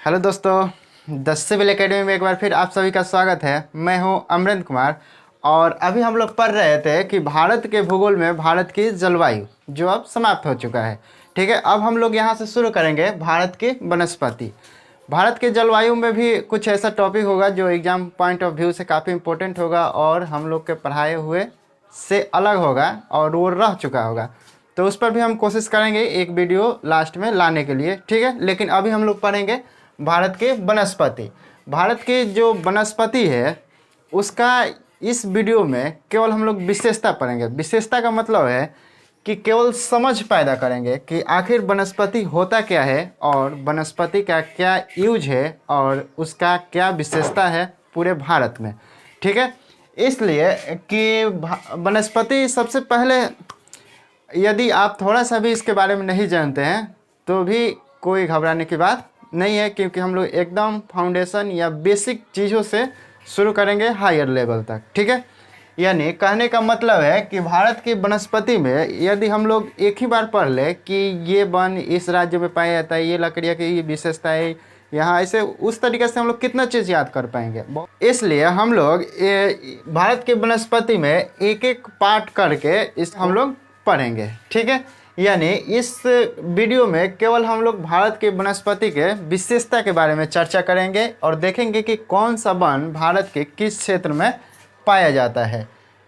Hello दोस्तों, 10 civil academy में एक बार फिर आप सभी का स्वागत है। मैं हूं अमरेंद्र कुमार और अभी हम लोग पढ़ रहे थे कि भारत के भूगोल में भारत की जलवायु जो अब समाप्त हो चुका है। ठीक है, अब हम लोग यहां से शुरू करेंगे भारत की वनस्पति। भारत के जलवायु में भी कुछ ऐसा टॉपिक होगा जो एग्जाम पॉइंट ऑफ व्यू से काफ़ी इंपॉर्टेंट होगा और हम लोग के पढ़ाए हुए से अलग होगा और वो रह चुका होगा, तो उस पर भी हम कोशिश करेंगे एक वीडियो लास्ट में लाने के लिए। ठीक है, लेकिन अभी हम लोग पढ़ेंगे भारत के वनस्पति। भारत की जो वनस्पति है उसका इस वीडियो में केवल हम लोग विशेषता पढ़ेंगे। विशेषता का मतलब है कि केवल समझ पैदा करेंगे कि आखिर वनस्पति होता क्या है और वनस्पति का क्या यूज है और उसका क्या विशेषता है पूरे भारत में। ठीक है, इसलिए कि वनस्पति सबसे पहले, यदि आप थोड़ा सा भी इसके बारे में नहीं जानते हैं तो भी कोई घबराने की बात नहीं है, क्योंकि हम लोग एकदम फाउंडेशन या बेसिक चीज़ों से शुरू करेंगे हायर लेवल तक। ठीक है, यानी कहने का मतलब है कि भारत की वनस्पति में यदि हम लोग एक ही बार पढ़ ले कि ये वन इस राज्य में पाया जाता है, ये लकड़ियाँ की ये विशेषता है यहाँ, ऐसे उस तरीके से हम लोग कितना चीज़ याद कर पाएंगे। इसलिए हम लोग भारत की वनस्पति में एक एक पार्ट करके इस हम लोग पढ़ेंगे। ठीक है, यानी इस वीडियो में केवल हम लोग भारत के वनस्पति के विशेषता के बारे में चर्चा करेंगे और देखेंगे कि कौन सा वन भारत के किस क्षेत्र में पाया जाता है।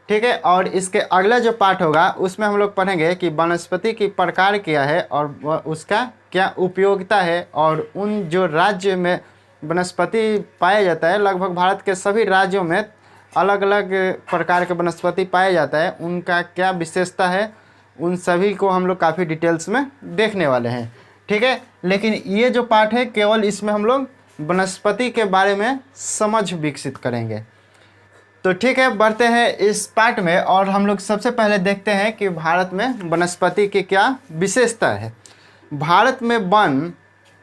ठीक है, और इसके अगला जो पार्ट होगा उसमें हम लोग पढ़ेंगे कि वनस्पति की प्रकार क्या है और उसका क्या उपयोगिता है, और उन जो राज्य में वनस्पति पाया जाता है, लगभग भारत के सभी राज्यों में अलग अलग प्रकार के वनस्पति पाया जाता है, उनका क्या विशेषता है, उन सभी को हम लोग काफ़ी डिटेल्स में देखने वाले हैं। ठीक है, लेकिन ये जो पार्ट है केवल इसमें हम लोग वनस्पति के बारे में समझ विकसित करेंगे। तो ठीक है, बढ़ते हैं इस पार्ट में और हम लोग सबसे पहले देखते हैं कि भारत में वनस्पति की क्या विशेषता है। भारत में वन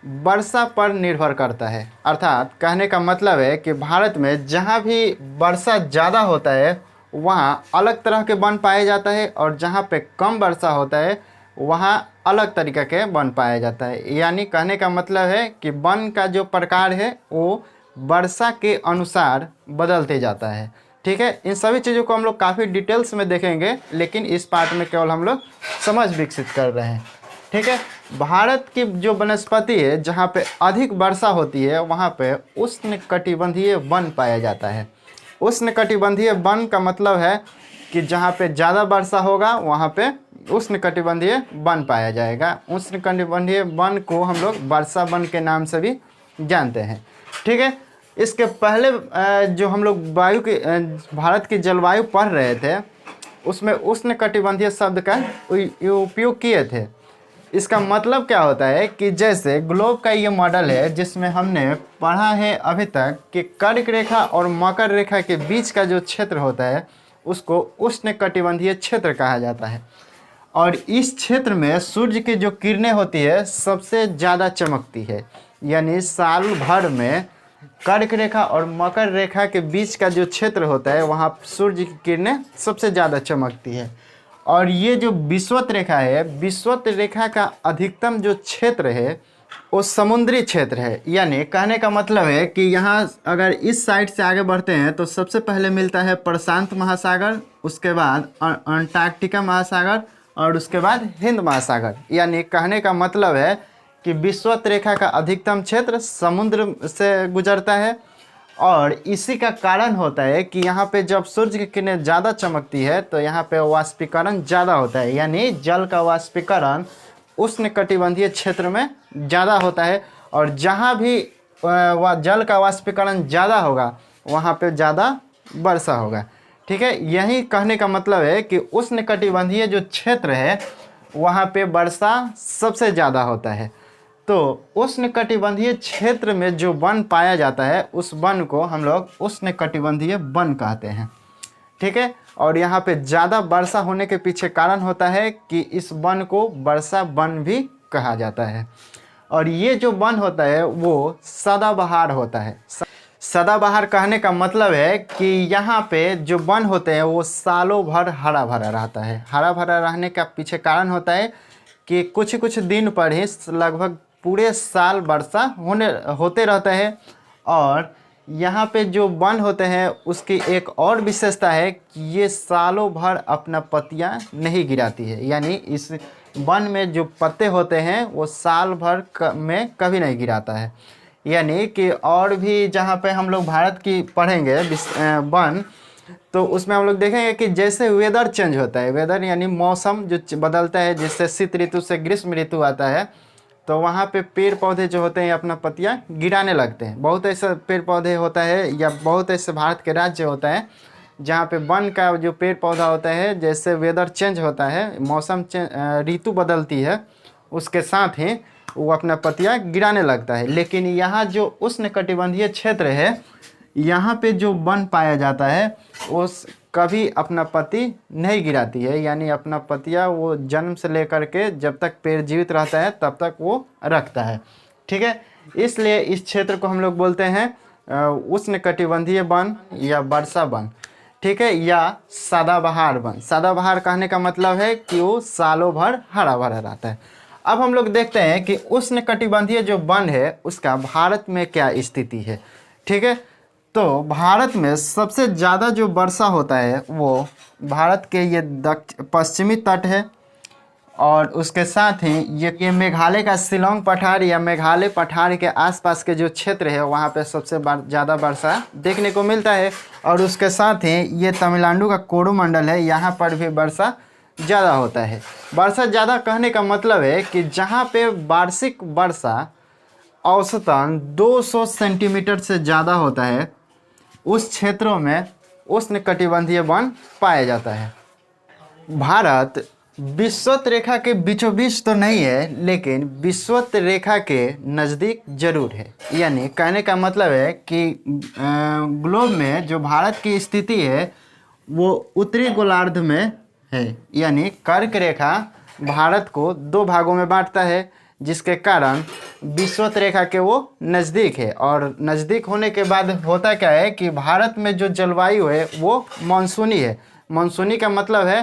वर्षा पर निर्भर करता है, अर्थात कहने का मतलब है कि भारत में जहाँ भी वर्षा ज़्यादा होता है वहाँ अलग तरह के वन पाए जाता है और जहाँ पे कम वर्षा होता है वहाँ अलग तरीके के वन पाया जाता है। यानी कहने का मतलब है कि वन का जो प्रकार है वो वर्षा के अनुसार बदलते जाता है। ठीक है, इन सभी चीज़ों को हम लोग काफ़ी डिटेल्स में देखेंगे, लेकिन इस पार्ट में केवल हम लोग समझ विकसित कर रहे हैं। ठीक है, भारत की जो वनस्पति है जहाँ पे अधिक वर्षा होती है वहाँ पे उष्णकटिबंधीय वन पाया जाता है। उष्णकटिबंधीय वन का मतलब है कि जहाँ पे ज़्यादा वर्षा होगा वहाँ पे उष्णकटिबंधीय वन पाया जाएगा। उष्णकटिबंधीय वन को हम लोग वर्षा वन के नाम से भी जानते हैं। ठीक है, इसके पहले जो हम लोग वायु की भारत की जलवायु पढ़ रहे थे उसमें उष्णकटिबंधीय शब्द का उपयोग किए थे। इसका मतलब क्या होता है कि जैसे ग्लोब का ये मॉडल है जिसमें हमने पढ़ा है अभी तक कि कर्क रेखा और मकर रेखा के बीच का जो क्षेत्र होता है उसको उष्णकटिबंधीय क्षेत्र कहा जाता है, और इस क्षेत्र में सूर्य की जो किरणें होती है सबसे ज़्यादा चमकती है। यानी साल भर में कर्क रेखा और मकर रेखा के बीच का जो क्षेत्र होता है वहाँ सूर्य की किरणें सबसे ज़्यादा चमकती है। और ये जो विषुवत रेखा है, विषुवत रेखा का अधिकतम जो क्षेत्र है वो समुद्री क्षेत्र है। यानी कहने का मतलब है कि यहाँ अगर इस साइड से आगे बढ़ते हैं तो सबसे पहले मिलता है प्रशांत महासागर, उसके बाद अंटार्कटिका महासागर और उसके बाद हिंद महासागर। यानी कहने का मतलब है कि विषुवत रेखा का अधिकतम क्षेत्र समुद्र से गुजरता है, और इसी का कारण होता है कि यहाँ पे जब सूर्य की किरणें ज़्यादा चमकती है तो यहाँ पे वाष्पीकरण ज़्यादा होता है। यानी जल का वाष्पीकरण उष्णकटिबंधीय क्षेत्र में ज़्यादा होता है, और जहाँ भी जल का वाष्पीकरण ज़्यादा होगा वहाँ पे ज़्यादा वर्षा होगा। ठीक है, यही कहने का मतलब है कि उष्णकटिबंधीय जो क्षेत्र है वहाँ पे वर्षा सबसे ज़्यादा होता है। तो उष्णकटिबंधीय क्षेत्र में जो वन पाया जाता है उस वन को हम लोग उष्णकटिबंधीय वन कहते हैं। ठीक है, और यहाँ पे ज़्यादा वर्षा होने के पीछे कारण होता है कि इस वन को वर्षा वन भी कहा जाता है। और ये जो वन होता है वो सदाबहार होता है। सदाबहार कहने का मतलब है कि यहाँ पे जो वन होते हैं वो सालों भर हरा भरा रहता है। हरा भरा रहने का पीछे कारण होता है कि कुछ दिन पर ही लगभग पूरे साल वर्षा होते रहता है। और यहाँ पे जो वन होते हैं उसकी एक और विशेषता है कि ये सालों भर अपना पत्तियाँ नहीं गिराती है, यानी इस वन में जो पत्ते होते हैं वो साल भर में कभी नहीं गिराता है। यानी कि और भी जहाँ पे हम लोग भारत की पढ़ेंगे वन, तो उसमें हम लोग देखेंगे कि जैसे वेदर चेंज होता है, वेदर यानी मौसम जो बदलता है, जिससे शीत ऋतु से ग्रीष्म ऋतु आता है, तो वहाँ पे पेड़ पौधे जो होते हैं अपना पत्तियाँ गिराने लगते हैं। बहुत ऐसा पेड़ पौधे होता है या बहुत ऐसे भारत के राज्य होता है जहाँ पे वन का जो पेड़ पौधा होता है, जैसे वेदर चेंज होता है, मौसम ऋतु बदलती है, उसके साथ ही वो अपना पत्तियाँ गिराने लगता है। लेकिन यहाँ जो उष्णकटिबंधीय क्षेत्र है, यहाँ पे जो वन पाया जाता है उस कभी अपना पत्ती नहीं गिराती है, यानी अपना पत्तियाँ वो जन्म से लेकर के जब तक पेड़ जीवित रहता है तब तक वो रखता है। ठीक है, इसलिए इस क्षेत्र को हम लोग बोलते हैं उष्णकटिबंधीय वन या वर्षा वन। ठीक है, या सदाबहार वन। सदाबहार कहने का मतलब है कि वो सालों भर हरा भरा रहता है। अब हम लोग देखते हैं कि उष्णकटिबंधीय जो वन है उसका भारत में क्या स्थिति है। ठीक है, तो भारत में सबसे ज़्यादा जो वर्षा होता है वो भारत के ये पश्चिमी तट है, और उसके साथ ही ये मेघालय का शिलोंग पठार या मेघालय पठार के आसपास के जो क्षेत्र है वहाँ पे सबसे ज़्यादा वर्षा देखने को मिलता है। और उसके साथ ही ये तमिलनाडु का कोरोमंडल है, यहाँ पर भी वर्षा ज़्यादा होता है। वर्षा ज़्यादा कहने का मतलब है कि जहाँ पे वार्षिक वर्षा औसतन 200 सेंटीमीटर से ज़्यादा होता है, उस क्षेत्रों में उष्णकटिबंधीय वन पाया जाता है। भारत विषुवत रेखा के बीचों बीच तो नहीं है, लेकिन विषुवत रेखा के नज़दीक जरूर है। यानी कहने का मतलब है कि ग्लोब में जो भारत की स्थिति है वो उत्तरी गोलार्ध में है, यानी कर्क रेखा भारत को 2 भागों में बांटता है, जिसके कारण विषुवत रेखा के वो नज़दीक है। और नज़दीक होने के बाद होता क्या है कि भारत में जो जलवायु है वो मानसूनी है। मानसूनी का मतलब है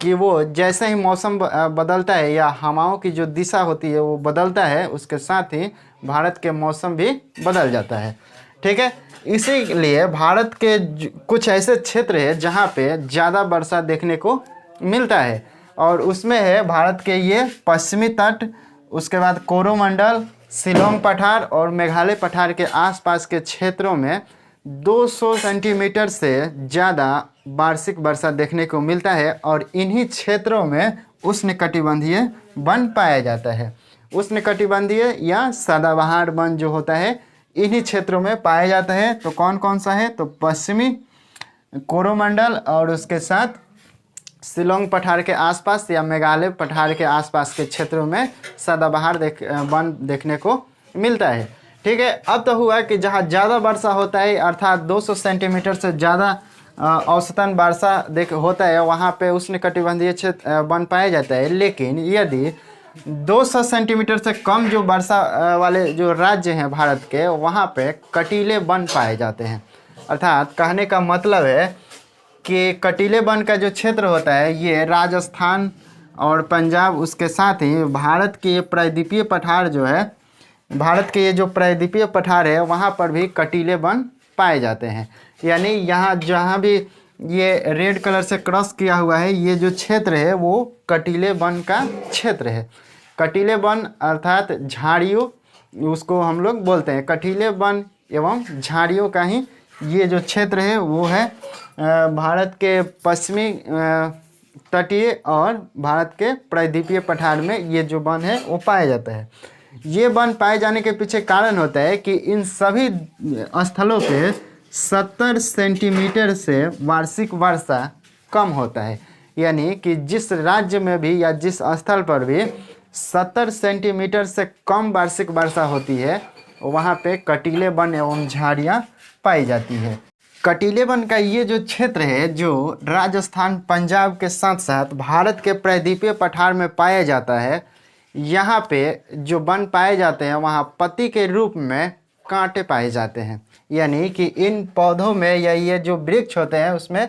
कि वो जैसे ही मौसम बदलता है या हवाओं की जो दिशा होती है वो बदलता है, उसके साथ ही भारत के मौसम भी बदल जाता है। ठीक है, इसीलिए भारत के कुछ ऐसे क्षेत्र है जहाँ पे ज़्यादा वर्षा देखने को मिलता है, और उसमें है भारत के ये पश्चिमी तट, उसके बाद कोरोमंडल, शिलोंग पठार और मेघालय पठार के आसपास के क्षेत्रों में 200 सेंटीमीटर से ज़्यादा वार्षिक वर्षा देखने को मिलता है। और इन्हीं क्षेत्रों में उष्णकटिबंधीय वन पाया जाता है। उष्णकटिबंधीय या सदाबहार वन जो होता है इन्हीं क्षेत्रों में पाया जाता है। तो कौन कौन सा है, तो पश्चिमी कोरोमंडल और उसके साथ शिलोंग पठार के आसपास या मेघालय पठार के आसपास के क्षेत्रों में सदाबहार वन देखने को मिलता है। ठीक है, अब तो हुआ कि जहाँ ज़्यादा वर्षा होता है अर्थात 200 सेंटीमीटर से ज़्यादा औसतन वर्षा होता है, वहाँ पे उष्णकटिबंधीय क्षेत्र वन पाया जाता है। लेकिन यदि 200 सेंटीमीटर से कम जो वर्षा वाले जो राज्य हैं भारत के, वहाँ पे कटीले वन पाए जाते हैं। अर्थात कहने का मतलब है कि कटीले वन का जो क्षेत्र होता है ये राजस्थान और पंजाब, उसके साथ ही भारत के ये प्रायद्वीपीय पठार जो है, भारत के ये जो प्रायद्वीपीय पठार है वहाँ पर भी कटीले वन पाए जाते हैं। यानी यहाँ जहाँ भी ये रेड कलर से क्रॉस किया हुआ है ये जो क्षेत्र है वो कटीले वन का क्षेत्र है। कटीले वन अर्थात झाड़ियों, उसको हम लोग बोलते हैं कटीले वन एवं झाड़ियों का ही ये जो क्षेत्र है वो है भारत के पश्चिमी तटीय और भारत के प्रायद्वीपीय पठार में ये जो वन है वो पाया जाता है। ये वन पाए जाने के पीछे कारण होता है कि इन सभी स्थलों पे 70 सेंटीमीटर से वार्षिक वर्षा कम होता है। यानी कि जिस राज्य में भी या जिस स्थल पर भी 70 सेंटीमीटर से कम वार्षिक वर्षा होती है वहाँ पे कटीले वन एवं झाड़ियाँ पाई जाती है। कटीले वन का ये जो क्षेत्र है जो राजस्थान पंजाब के साथ साथ भारत के प्रायद्वीपीय पठार में पाया जाता है, यहाँ पे जो वन पाए जाते हैं वहाँ पत्ती के रूप में कांटे पाए जाते हैं। यानी कि इन पौधों में या ये जो वृक्ष होते हैं उसमें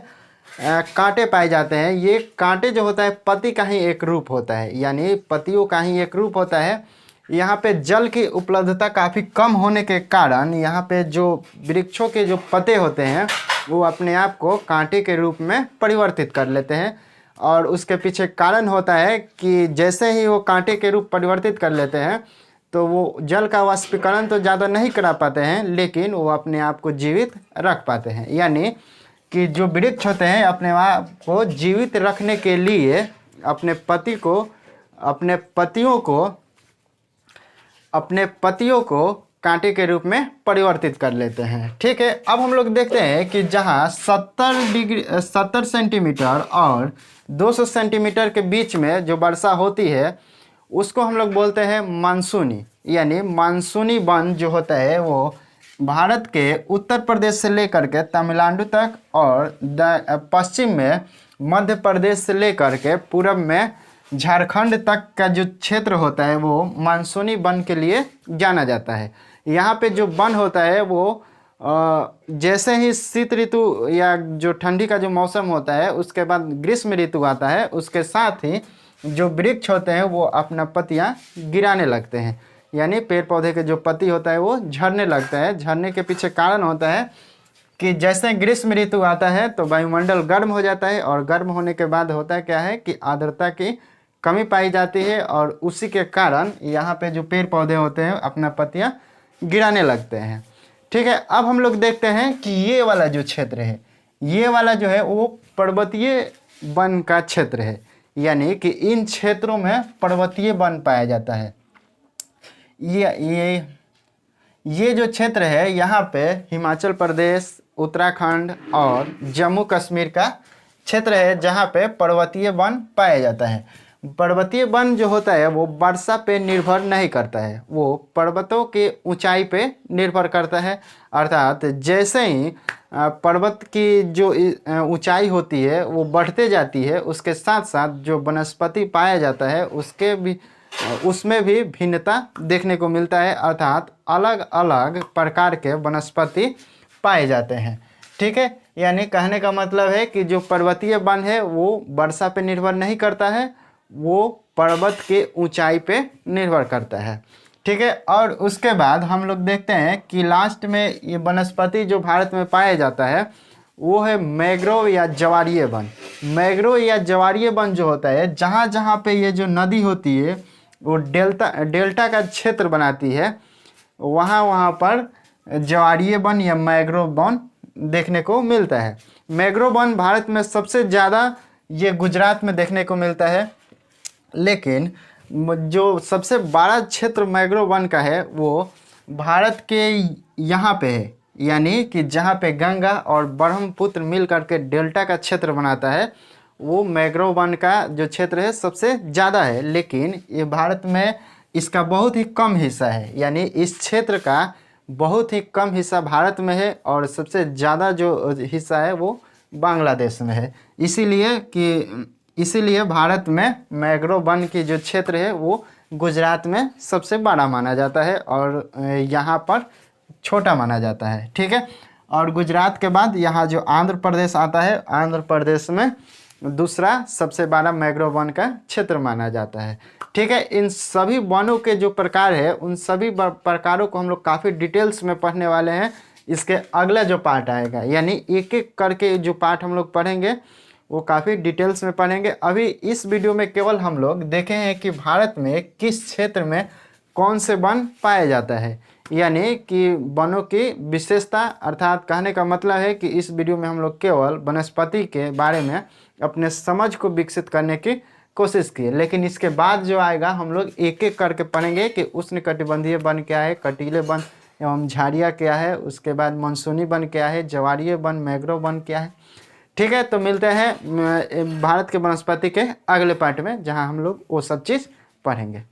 कांटे पाए जाते हैं। ये कांटे जो होता है पत्ती का ही एक रूप होता है, यानी पत्तियों का ही एक रूप होता है। यहाँ पे जल की उपलब्धता काफ़ी कम होने के कारण यहाँ पे जो वृक्षों के जो पत्ते होते हैं वो अपने आप को कांटे के रूप में परिवर्तित कर लेते हैं। और उसके पीछे कारण होता है कि जैसे ही वो कांटे के रूप परिवर्तित कर लेते हैं तो वो जल का वाष्पीकरण तो ज़्यादा नहीं करा पाते हैं, लेकिन वो अपने आप को जीवित रख पाते हैं। यानी कि जो वृक्ष होते हैं अपने आप को जीवित रखने के लिए अपने पत्तियों को कांटे के रूप में परिवर्तित कर लेते हैं। ठीक है, अब हम लोग देखते हैं कि जहाँ 70 सेंटीमीटर और 200 सेंटीमीटर के बीच में जो वर्षा होती है उसको हम लोग बोलते हैं मानसूनी। यानी मानसूनी वन जो होता है वो भारत के उत्तर प्रदेश से लेकर के तमिलनाडु तक और पश्चिम में मध्य प्रदेश से लेकर के पूरब में झारखंड तक का जो क्षेत्र होता है वो मानसूनी वन के लिए जाना जाता है। यहाँ पे जो वन होता है वो जैसे ही शीत ऋतु या जो ठंडी का जो मौसम होता है उसके बाद ग्रीष्म ऋतु आता है, उसके साथ ही जो वृक्ष होते हैं वो अपना पत्तियाँ गिराने लगते हैं। यानी पेड़ पौधे के जो पत्ती होता है वो झड़ने लगता है। झड़ने के पीछे कारण होता है कि जैसे ग्रीष्म ऋतु आता है तो वायुमंडल गर्म हो जाता है और गर्म होने के बाद होता है क्या है कि आर्द्रता की कमी पाई जाती है और उसी के कारण यहाँ पे जो पेड़ पौधे होते हैं अपना पत्तियाँ गिराने लगते हैं। ठीक है, अब हम लोग देखते हैं कि ये वाला जो क्षेत्र है, ये वाला जो है वो पर्वतीय वन का क्षेत्र है। यानी कि इन क्षेत्रों में पर्वतीय वन पाया जाता है। ये जो क्षेत्र है यहाँ पे हिमाचल प्रदेश, उत्तराखंड और जम्मू कश्मीर का क्षेत्र है जहाँ पे पर्वतीय वन पाया जाता है। पर्वतीय वन जो होता है वो वर्षा पे निर्भर नहीं करता है, वो पर्वतों के ऊंचाई पे निर्भर करता है। अर्थात जैसे ही पर्वत की जो ऊंचाई होती है वो बढ़ते जाती है, उसके साथ साथ जो वनस्पति पाया जाता है उसमें भी भिन्नता देखने को मिलता है। अर्थात अलग अलग प्रकार के वनस्पति पाए जाते हैं। ठीक है, यानी कहने का मतलब है कि जो पर्वतीय वन है वो वर्षा पे निर्भर नहीं करता है, वो पर्वत के ऊंचाई पे निर्भर करता है। ठीक है, और उसके बाद हम लोग देखते हैं कि लास्ट में ये वनस्पति जो भारत में पाया जाता है वो है मैंग्रोव या ज्वारीय वन। मैंग्रोव या ज्वारीय वन जो होता है जहाँ जहाँ पे ये जो नदी होती है वो डेल्टा का क्षेत्र बनाती है, वहाँ पर ज्वारीय वन या मैंग्रोव वन देखने को मिलता है। मैंग्रोव वन भारत में सबसे ज़्यादा ये गुजरात में देखने को मिलता है, लेकिन जो सबसे बड़ा क्षेत्र मैंग्रोव वन का है वो भारत के यहाँ पे है। यानी कि जहाँ पे गंगा और ब्रह्मपुत्र मिल करके डेल्टा का क्षेत्र बनाता है वो मैंग्रोव वन का जो क्षेत्र है सबसे ज़्यादा है। लेकिन ये भारत में इसका बहुत ही कम हिस्सा है। यानी इस क्षेत्र का बहुत ही कम हिस्सा भारत में है और सबसे ज़्यादा जो हिस्सा है वो बांग्लादेश में है। इसीलिए भारत में मैंग्रोव वन की जो क्षेत्र है वो गुजरात में सबसे बड़ा माना जाता है और यहाँ पर छोटा माना जाता है। ठीक है, और गुजरात के बाद यहाँ जो आंध्र प्रदेश आता है, आंध्र प्रदेश में दूसरा सबसे बड़ा मैंग्रोव वन का क्षेत्र माना जाता है। ठीक है, इन सभी वनों के जो प्रकार है उन सभी प्रकारों को हम लोग काफ़ी डिटेल्स में पढ़ने वाले हैं। इसके अगला जो पार्ट आएगा, यानी एक एक करके जो पार्ट हम लोग पढ़ेंगे वो काफ़ी डिटेल्स में पढ़ेंगे। अभी इस वीडियो में केवल हम लोग देखे हैं कि भारत में किस क्षेत्र में कौन से वन पाया जाता है, यानी कि वनों की विशेषता। अर्थात कहने का मतलब है कि इस वीडियो में हम लोग केवल वनस्पति के बारे में अपने समझ को विकसित करने की कोशिश की, लेकिन इसके बाद जो आएगा हम लोग एक एक करके पढ़ेंगे कि उष्णकटिबंधीय वन क्या है, कटीले वन एवं झाड़ियाँ क्या है, उसके बाद मानसूनी वन क्या है, ज्वारीय वन, मैंग्रोव वन क्या है। ठीक है, तो मिलते हैं भारत के वनस्पति के अगले पार्ट में जहां हम लोग वो सब चीज़ पढ़ेंगे।